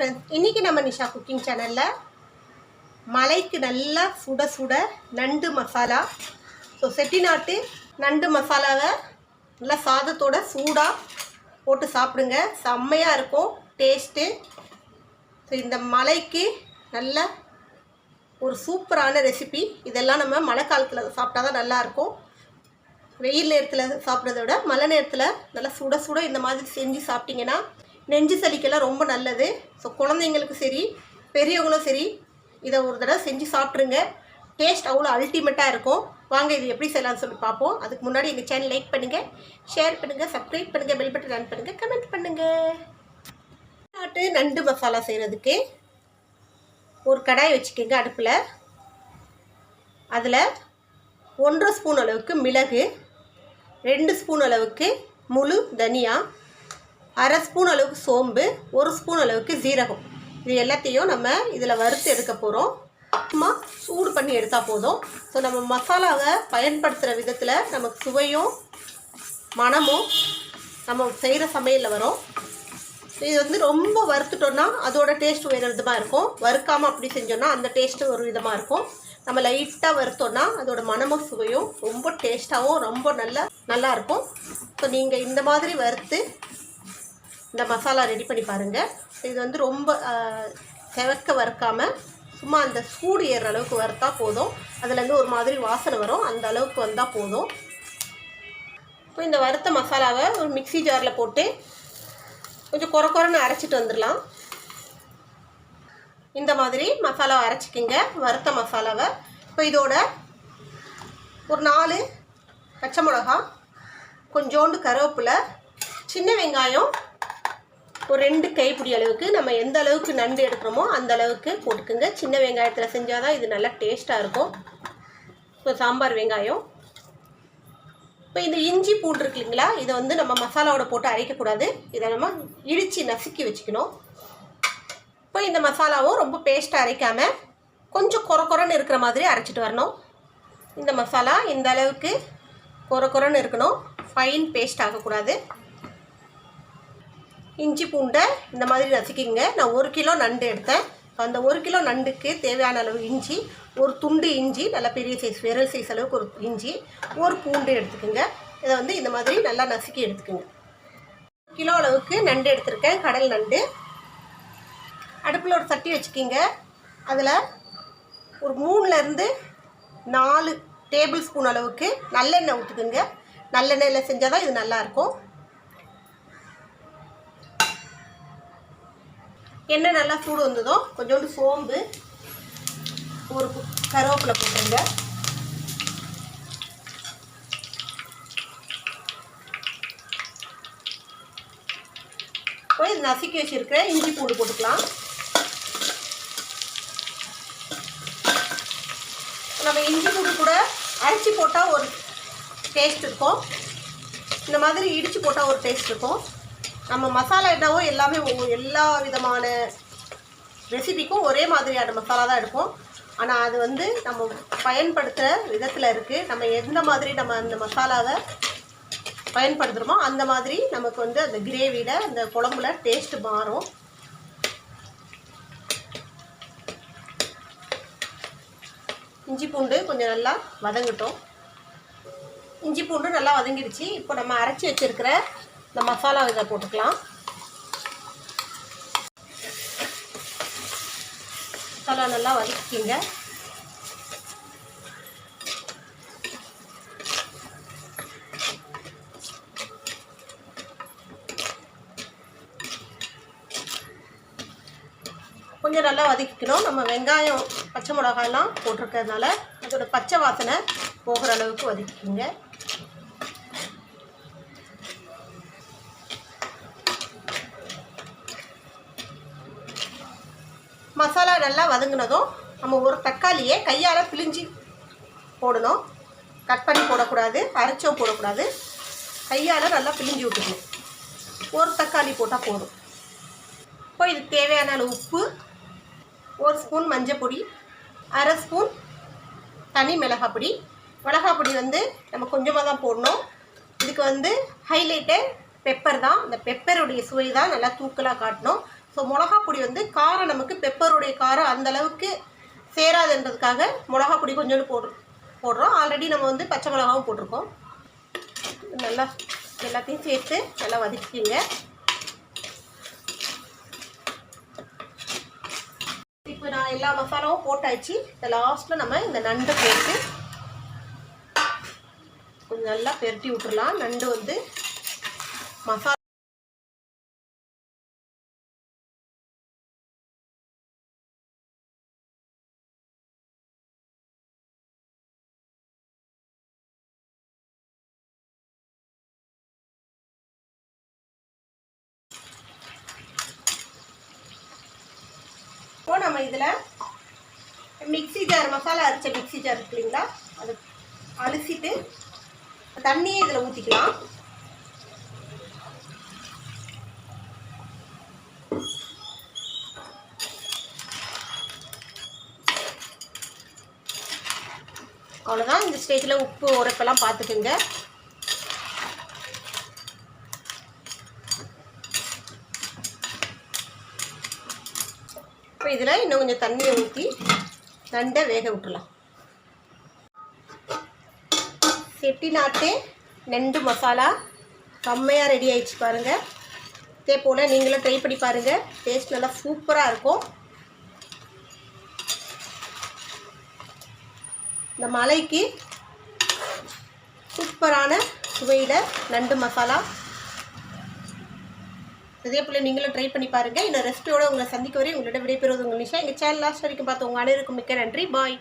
Friends, இன்றைக்கி நம்ம Nisha cooking சேனலில் மலைக்கு நல்லா சுட சுட நண்டு மசாலா. ஸோ செட்டிநாட்டு நண்டு மசாலாவை நல்லா சாதத்தோட சூடாக போட்டு சாப்பிடுங்க, செம்மையாக இருக்கும் டேஸ்ட்டு. ஸோ இந்த மலைக்கு நல்ல ஒரு சூப்பரான ரெசிபி. இதெல்லாம் நம்ம மழை காலத்தில் சாப்பிட்டா தான் நல்லாயிருக்கும். வெயில் நேரத்தில் சாப்பிட்றத விட மழை நேரத்தில் நல்லா சுட சுட இந்த மாதிரி செஞ்சு சாப்பிட்டிங்கன்னா நெஞ்சு சளிக்கெல்லாம் ரொம்ப நல்லது. ஸோ குழந்தைங்களுக்கு சரி பெரியவங்களும் சரி இதை ஒரு தடவை செஞ்சு சாப்பிட்ருங்க. டேஸ்ட் அவ்வளோ அல்டிமேட்டாக இருக்கும். வாங்க இது எப்படி செய்யலாம்னு சொல்லி பார்ப்போம். அதுக்கு முன்னாடி எங்கள் சேனல் லைக் பண்ணுங்கள், ஷேர் பண்ணுங்கள், சப்ஸ்கிரைப் பண்ணுங்கள், பெல் பட்டன் ஆன் பண்ணுங்கள், கமெண்ட் பண்ணுங்கள். நாட்டு நண்டு மசாலா செய்கிறதுக்கு ஒரு கடாய் வச்சுக்கோங்க அடுப்பில். அதில் 1.5 ஸ்பூன் அளவுக்கு மிளகு, 2 ஸ்பூன் அளவுக்கு முழு தனியா, 1/2 ஸ்பூன் அளவுக்கு சோம்பு, 1 ஸ்பூன் அளவுக்கு ஜீரகம், இது எல்லாத்தையும் நம்ம இதில் வறுத்து எடுக்க போகிறோம். சும்மா சூடு பண்ணி எடுத்தால் போதும். ஸோ நம்ம மசாலாவை பயன்படுத்துகிற விதத்தில் நமக்கு சுவையும் மணமும் நம்ம செய்கிற சமையலில் வரும். இது வந்து ரொம்ப வறுத்துட்டோன்னா அதோட டேஸ்ட் வேறு விதமாக இருக்கும். வறுக்காமல் அப்படி செஞ்சோன்னா அந்த டேஸ்ட்டு ஒரு விதமாக இருக்கும். நம்ம லைட்டாக வறுத்தோன்னா அதோட மணமும் சுவையும் ரொம்ப டேஸ்ட்டாகவும் ரொம்ப நல்லாயிருக்கும். ஸோ நீங்கள் இந்த மாதிரி வறுத்து இந்த மசாலா ரெடி பண்ணி பாருங்கள். இது வந்து ரொம்ப செவக்க வறுக்காமல் சும்மா அந்த சூடு ஏறுற அளவுக்கு வறுத்தா போதும். அதுலேருந்து ஒரு மாதிரி வாசனை வரும், அந்த அளவுக்கு வந்தால் போதும். இப்போ இந்த வறுத்த மசாலாவை ஒரு மிக்ஸி ஜாரில் போட்டு கொஞ்சம் குறைன்னு அரைச்சிட்டு வந்துடலாம். இந்த மாதிரி மசாலாவை அரைச்சிக்கிங்க, வறுத்த மசாலாவை. இப்போ இதோட ஒரு 4 பச்சை மிளகா, கொஞ்சோண்டு கருவேப்பிலை, சின்ன வெங்காயம் ஒரு 2 கைப்பிடி அளவுக்கு, நம்ம எந்த அளவுக்கு நண்டு எடுக்கிறோமோ அந்த அளவுக்கு போட்டுக்குங்க. சின்ன வெங்காயத்தில் செஞ்சால் தான் இது நல்லா டேஸ்ட்டாக இருக்கும். இப்போ சாம்பார் வெங்காயம். இப்போ இந்த இஞ்சி பூண்டு இருக்கு இல்லைங்களா, இதை வந்து நம்ம மசாலாவோட போட்டு அரைக்கக்கூடாது. இதை நம்ம இடித்து நசுக்கி வச்சுக்கணும். இப்போ இந்த மசாலாவும் ரொம்ப பேஸ்ட்டாக அரைக்காமல் கொஞ்சம் குறைன்னு இருக்கிற மாதிரி அரைச்சிட்டு வரணும். இந்த மசாலா இந்த அளவுக்கு குறைன்னு இருக்கணும், ஃபைன் பேஸ்ட் ஆகக்கூடாது. இஞ்சி பூண்டை இந்த மாதிரி நசுக்கிங்க. நான் 1 கிலோ நண்டு எடுத்தேன். அந்த 1 கிலோ நண்டுக்கு தேவையான அளவு இஞ்சி, ஒரு துண்டு இஞ்சி, நல்லா பெரிய சைஸ் விரல் சைஸ் அளவுக்கு ஒரு இஞ்சி, ஒரு பூண்டு எடுத்துக்கோங்க. இதை வந்து இந்த மாதிரி நல்லா நசுக்கி எடுத்துக்கோங்க. 1 கிலோ அளவுக்கு நண்டு எடுத்திருக்கேன், கடல் நண்டு. அடுப்பில் ஒரு சட்டி வச்சுக்கிங்க. அதில் ஒரு 3லேருந்து 4 டேபிள் ஸ்பூன் அளவுக்கு நல்லெண்ணெய் ஊற்றுக்குங்க. நல்லெண்ணெயில் செஞ்சால் தான் இது நல்லாயிருக்கும். எண்ணெய் நல்லா சூடு வந்ததோ கொஞ்சோண்டு சோம்பு, ஒரு கருவேப்பிலை போட்டுருங்க. போய் இது நசுக்கி வச்சுருக்கிற இஞ்சி பூண்டு போட்டுக்கலாம். நம்ம இஞ்சி பூண்டு கூட அரைச்சி போட்டால் ஒரு டேஸ்ட் இருக்கும், இந்த மாதிரி இடித்து போட்டால் ஒரு டேஸ்ட் இருக்கும். நம்ம மசாலா என்னவோ எல்லாமே எல்லா விதமான ரெசிபிக்கும் ஒரே மாதிரியான மசாலா தான் இருக்கும். ஆனால் அது வந்து நம்ம பயன்படுத்துகிற விதத்தில் இருக்குது. நம்ம எந்த மாதிரி நம்ம அந்த மசாலாவை பயன்படுத்துகிறோமோ அந்த மாதிரி நமக்கு வந்து அந்த கிரேவியில் அந்த குழம்புல டேஸ்ட்டு மாறும். இஞ்சி பூண்டு கொஞ்சம் நல்லா வதங்கட்டும். இஞ்சி பூண்டு நல்லா வதங்கிடுச்சு. இப்போ நம்ம அரைச்சி வச்சுருக்கிற இந்த மசாலா இதை போட்டுக்கலாம். மசாலா நல்லா வதக்கிங்க. கொஞ்சம் நல்லா வதக்கிக்கணும். நம்ம வெங்காயம் பச்சை மிளகாயெல்லாம் போட்டிருக்கிறதுனால அதோட பச்சை வாசனை போகிற அளவுக்கு வதக்கிக்கோங்க. மசாலா நல்லா வதங்கினதும் நம்ம ஒரு தக்காளியை கையால் பிழிஞ்சி போடணும். கட் பண்ணி போடக்கூடாது, அரைச்சோ போடக்கூடாது. கையால் நல்லா பிழிஞ்சி விட்டுக்கணும். ஒரு தக்காளி போட்டால் போதும். இப்போ இதுக்கு தேவையான அளவு உப்பு, 1 ஸ்பூன் மஞ்சள் பொடி, 1/2 ஸ்பூன் தனி மிளகாய் பொடி. மிளகாய் பொடி வந்து நம்ம கொஞ்சமாக தான் போடணும். இதுக்கு வந்து ஹைலைட்டே பெப்பர் தான். இந்த பெப்பருடைய சுவை தான் நல்லா தூக்கலாக காட்டணும். ஸோ மிளகா பொடி வந்து காரம் நமக்கு பெப்பருடைய காரம் அந்தளவுக்கு சேராதுன்றதுக்காக மிளகா பொடி கொஞ்சோண்டு போடுறோம். ஆல்ரெடி நம்ம வந்து பச்சை மிளகாவும் போட்டிருக்கோம். நல்லா எல்லாத்தையும் சேர்த்து நல்லா வதக்கிங்க. இப்போ நான் எல்லா மசாலாவும் போட்டாச்சு. இந்த லாஸ்ட்டில் நம்ம இந்த நண்டை போட்டு கொஞ்சம் நல்லா பெரட்டி விட்டுடலாம். நண்டு வந்து மசாலா நம்ம இதில் மிக்ஸி ஜார் மசாலா அரைச்ச மிக்ஸி ஜார் இருக்கு இல்லைங்களா, அதை அலசிட்டு தண்ணியே இதில் ஊற்றிக்கலாம். அவ்வளோதான். இந்த ஸ்டேஜில் உப்பு உரைப்பெல்லாம் பார்த்துக்குங்க. இப்போ இதில் இன்னும் கொஞ்சம் தண்ணியை ஊற்றி நண்டை வேக விட்டுலாம். செட்டிநாட்டு நண்டு மசாலா செம்மையாக ரெடி ஆகிடுச்சு பாருங்கள். இதே போல் நீங்களும் ட்ரை பண்ணி பாருங்கள். டேஸ்ட் நல்லா சூப்பராக இருக்கும். இந்த மலைக்கு சூப்பரான சுவையில் நண்டு மசாலா. இதே போல் நீங்களும் ட்ரை பண்ணி பாருங்கள். இன்னும் ரெசிபியோடு உங்களை சந்திக்க வரை உங்களோட விடைபெறுவது உங்கள் நிஷா. எங்கள் சேனல் லாஸ்ட் வரைக்கும் பார்த்து உங்கள் அனைவருக்கும் மிக்க நன்றி. பாய்.